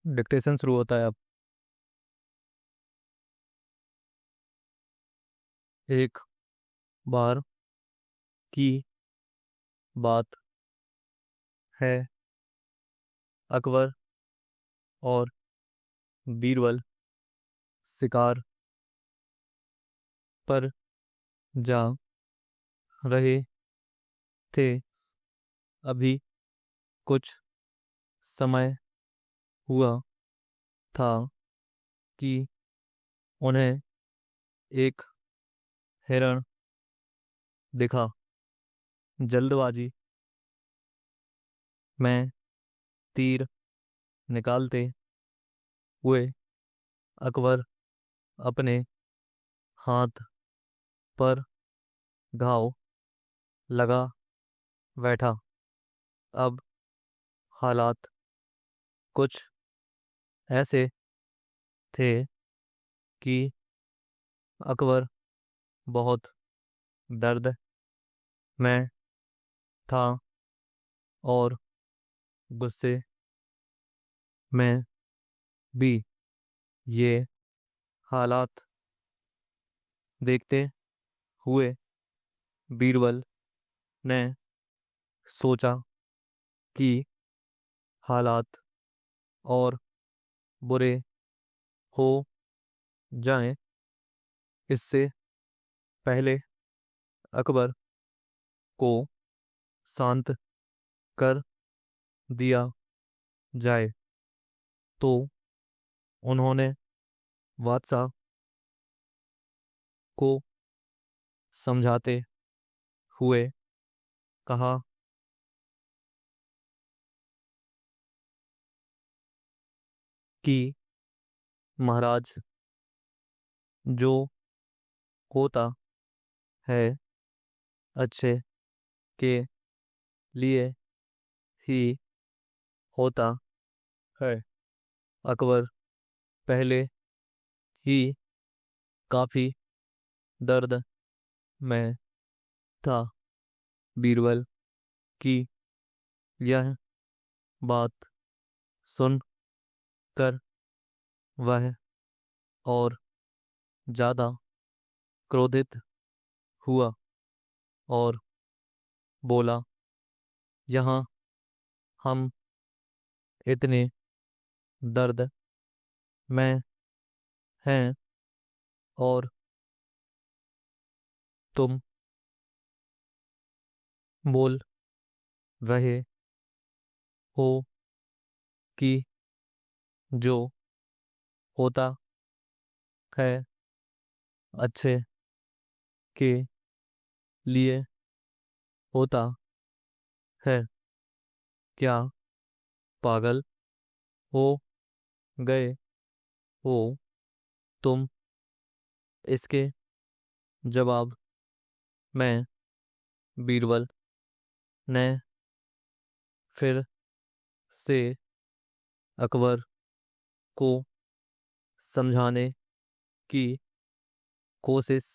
Dictation शुरू होता है अब। एक बार की बात है, अकबर और बीरबल शिकार पर जा रहे थे। अभी कुछ समय हुआ था कि उन्हें एक हिरण दिखा। जल्दबाजी में तीर निकालते हुए अकबर अपने हाथ पर घाव लगा बैठा। अब हालात कुछ ऐसे थे कि अकबर बहुत दर्द में था और गुस्से में भी। ये हालात देखते हुए बीरबल ने सोचा कि हालात और बुरे हो जाएं, इससे पहले अकबर को शांत कर दिया जाए। तो उन्होंने बादशाह को समझाते हुए कहा कि महाराज, जो होता है अच्छे के लिए ही होता है। अकबर पहले ही काफी दर्द में था। बीरबल की यह बात सुन कर वह और ज्यादा क्रोधित हुआ और बोला, यहाँ हम इतने दर्द में हैं और तुम बोल रहे हो कि जो होता है अच्छे के लिए होता है। क्या पागल हो गए हो तुम? इसके जवाब में बीरबल ने फिर से अकबर को समझाने की कोशिश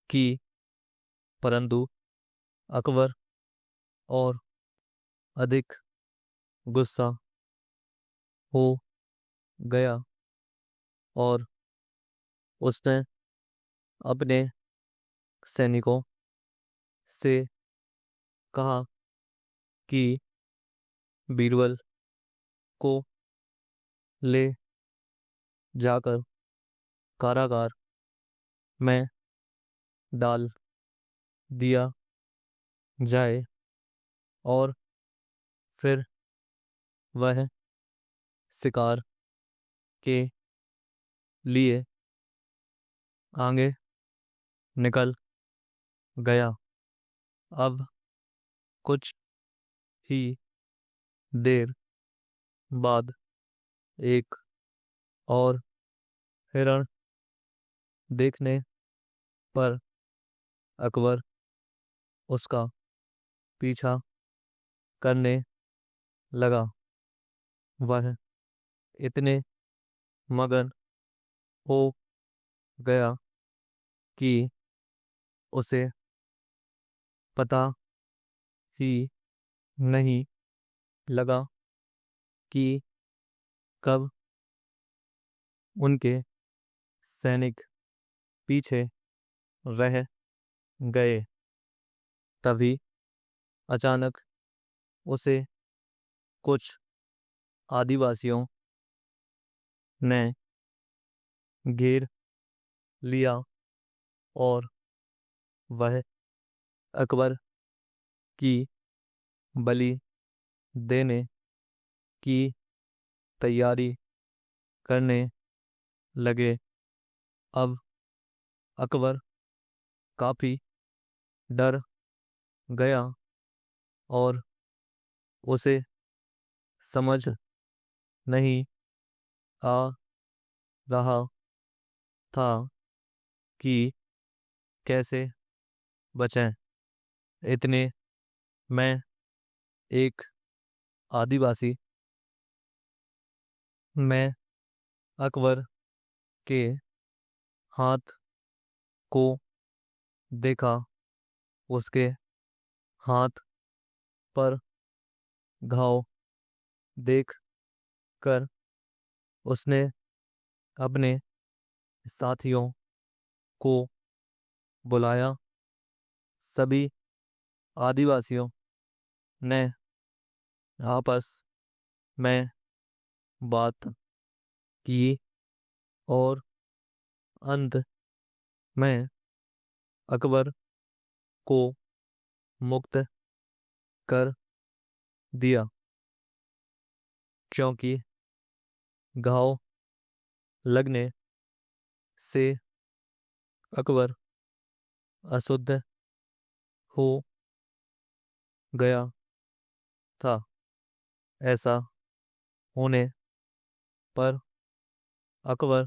की, परंतु अकबर और अधिक गुस्सा हो गया और उसने अपने सैनिकों से कहा कि बीरबल को ले जाकर कारागार में डाल दिया जाए और फिर वह शिकार के लिए आगे निकल गया। अब कुछ ही देर बाद एक और हिरण देखने पर अकबर उसका पीछा करने लगा। वह इतने मगन हो गया कि उसे पता ही नहीं लगा कि कब उनके सैनिक पीछे रह गए, तभी अचानक उसे कुछ आदिवासियों ने घेर लिया और वह अकबर की बलि देने की तैयारी करने लगे। अब अकबर काफी डर गया और उसे समझ नहीं आ रहा था कि कैसे बचें। इतने में एक आदिवासी में अकबर के हाथ को देखा। उसके हाथ पर घाव देख कर उसने अपने साथियों को बुलाया। सभी आदिवासियों ने आपस में बात की और अंत में अकबर को मुक्त कर दिया, क्योंकि घाव लगने से अकबर अशुद्ध हो गया था। ऐसा होने पर अकबर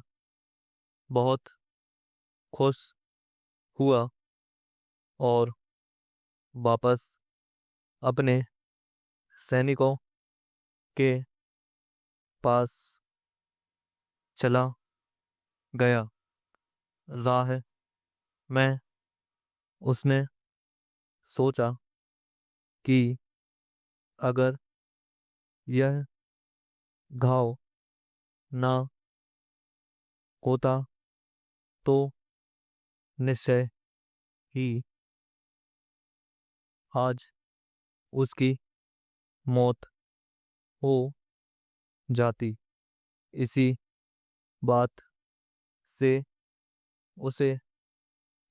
बहुत खुश हुआ और वापस अपने सैनिकों के पास चला गया। राह में उसने सोचा कि अगर यह घाव ना होता तो निश्चय ही आज उसकी मौत हो जाती। इसी बात से उसे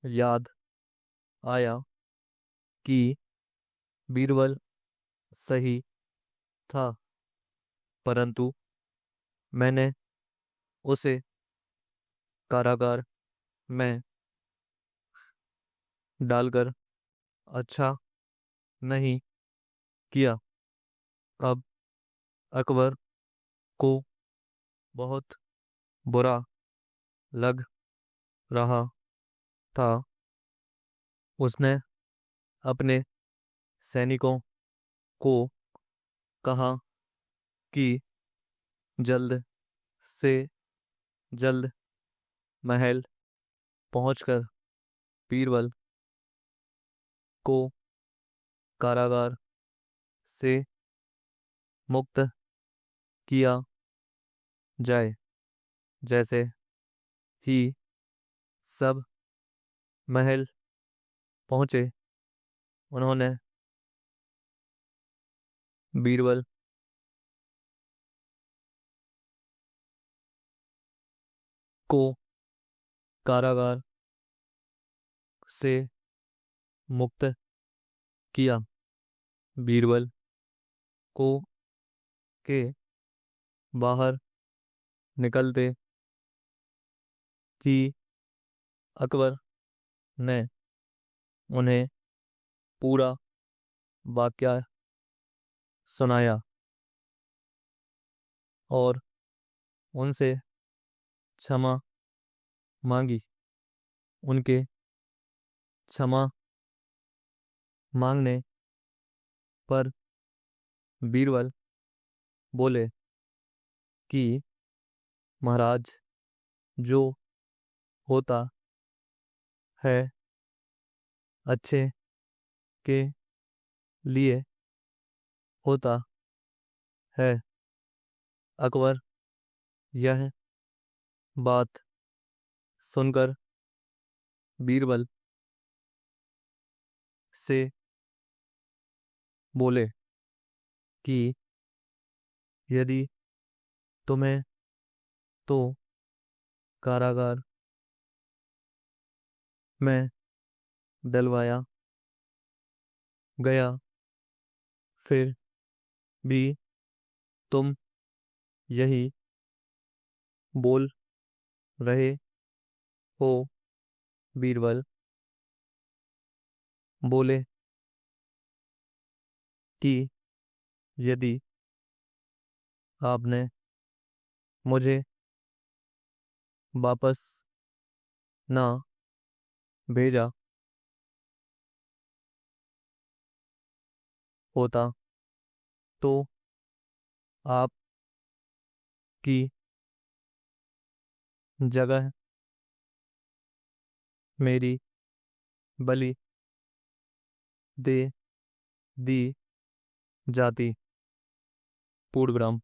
याद आया कि बीरबल सही था, परंतु मैंने उसे कारागार में डालकर अच्छा नहीं किया। अब अकबर को बहुत बुरा लग रहा था। उसने अपने सैनिकों को कहा कि जल्द से जल्द महल पहुंचकर बीरबल को कारागार से मुक्त किया जाए। जैसे ही सब महल पहुंचे, उन्होंने बीरबल को कारागार से मुक्त किया। बीरबल को के बाहर निकलते ही अकबर ने उन्हें पूरा वाकया सुनाया और उनसे क्षमा मांगी। उनके क्षमा मांगने पर बीरबल बोले कि महाराज, जो होता है अच्छे के लिए होता है। अकबर यह बात सुनकर बीरबल से बोले कि यदि तुम्हें तो कारागार में डलवाया गया, फिर भी तुम यही बोल रहे हो। बीरबल बोले कि यदि आपने मुझे वापस ना भेजा होता तो आपकी जगह मेरी बलि दे दी जाती। पूर्ण विराम।